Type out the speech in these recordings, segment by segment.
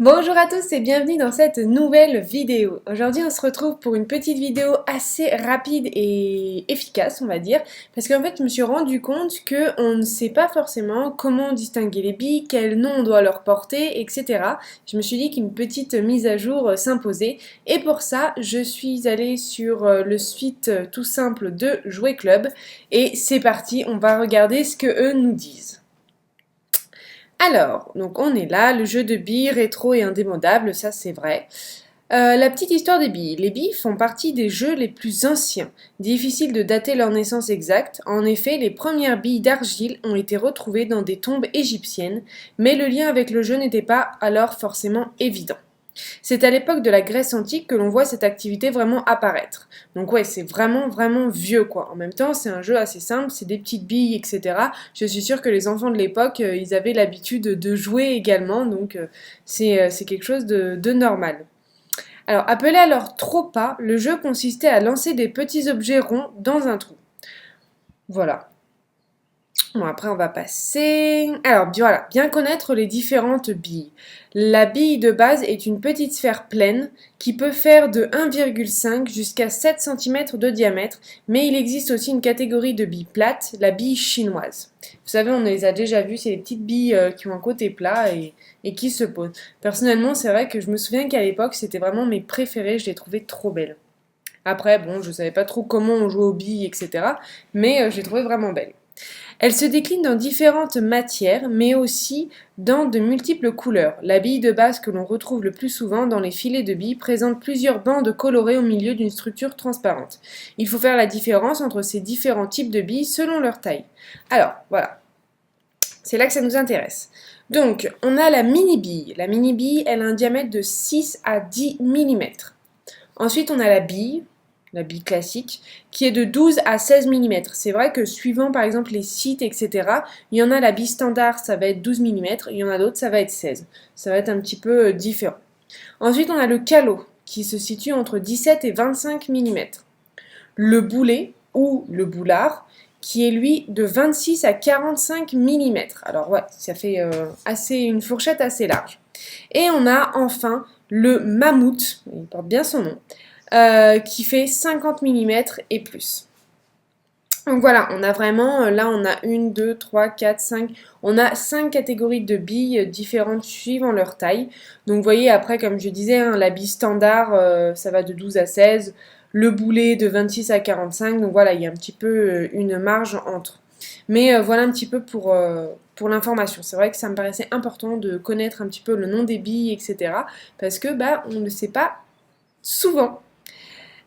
Bonjour à tous et bienvenue dans cette nouvelle vidéo. Aujourd'hui on se retrouve pour une petite vidéo assez rapide et efficace on va dire parce qu'en fait je me suis rendu compte qu'on ne sait pas forcément comment distinguer les billes, quel nom on doit leur porter, etc. Je me suis dit qu'une petite mise à jour s'imposait et pour ça je suis allée sur le site tout simple de Jouet Club et c'est parti, on va regarder ce que eux nous disent. Alors, donc on est là, le jeu de billes rétro et indémodable, ça c'est vrai. La petite histoire des billes. Les billes font partie des jeux les plus anciens. Difficile de dater leur naissance exacte. En effet, les premières billes d'argile ont été retrouvées dans des tombes égyptiennes, mais le lien avec le jeu n'était pas alors forcément évident. C'est à l'époque de la Grèce antique que l'on voit cette activité vraiment apparaître. Donc ouais, c'est vraiment vieux quoi. En même temps, c'est un jeu assez simple, c'est des petites billes, etc. Je suis sûre que les enfants de l'époque, ils avaient l'habitude de jouer également, donc c'est quelque chose de normal. Alors, appelé alors Tropa, le jeu consistait à lancer des petits objets ronds dans un trou. Voilà. Bon, après, on va passer. Alors, voilà, bien connaître les différentes billes. La bille de base est une petite sphère pleine qui peut faire de 1,5 jusqu'à 7 cm de diamètre, mais il existe aussi une catégorie de billes plates, la bille chinoise. Vous savez, on les a déjà vues, c'est les petites billes qui ont un côté plat et qui se posent. Personnellement, c'est vrai que je me souviens qu'à l'époque, c'était vraiment mes préférées, je les trouvais trop belles. Après, bon, je savais pas trop comment on jouait aux billes, etc., mais je les trouvais vraiment belles. Elle se décline dans différentes matières, mais aussi dans de multiples couleurs. La bille de base que l'on retrouve le plus souvent dans les filets de billes présente plusieurs bandes colorées au milieu d'une structure transparente. Il faut faire la différence entre ces différents types de billes selon leur taille. Alors, voilà, c'est là que ça nous intéresse. Donc, on a la mini-bille. La mini-bille, elle a un diamètre de 6 à 10 mm. Ensuite, on a la bille classique, qui est de 12 à 16 mm. C'est vrai que suivant par exemple les sites, etc., il y en a la bille standard, ça va être 12 mm, il y en a d'autres, ça va être 16. Ça va être un petit peu différent. Ensuite, on a le calot, qui se situe entre 17 et 25 mm. Le boulet, ou le boulard, qui est lui de 26 à 45 mm. Alors ouais, ça fait une fourchette assez large. Et on a enfin le mammouth, il porte bien son nom, qui fait 50 mm et plus. Donc voilà, on a vraiment, là on a 1, 2, 3, 4, 5, on a 5 catégories de billes différentes suivant leur taille. Donc vous voyez après comme je disais, hein, la bille standard ça va de 12 à 16, le boulet de 26 à 45, donc voilà il y a un petit peu une marge entre. Mais voilà un petit peu pour l'information. C'est vrai que ça me paraissait important de connaître un petit peu le nom des billes, etc. Parce que bah on ne sait pas souvent.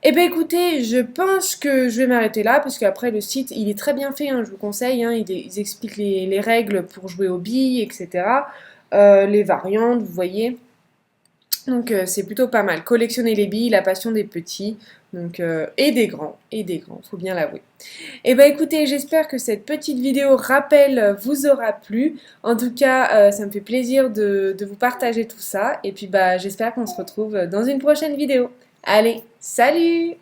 Eh bien écoutez, je pense que je vais m'arrêter là parce qu'après le site il est très bien fait, hein, je vous conseille, hein, ils expliquent les règles pour jouer aux billes, etc. Les variantes, vous voyez. Donc c'est plutôt pas mal. Collectionner les billes, la passion des petits, donc et des grands, faut bien l'avouer. Eh bien écoutez, j'espère que cette petite vidéo rappel vous aura plu. En tout cas, ça me fait plaisir de vous partager tout ça. Et puis bah j'espère qu'on se retrouve dans une prochaine vidéo. Allez, salut!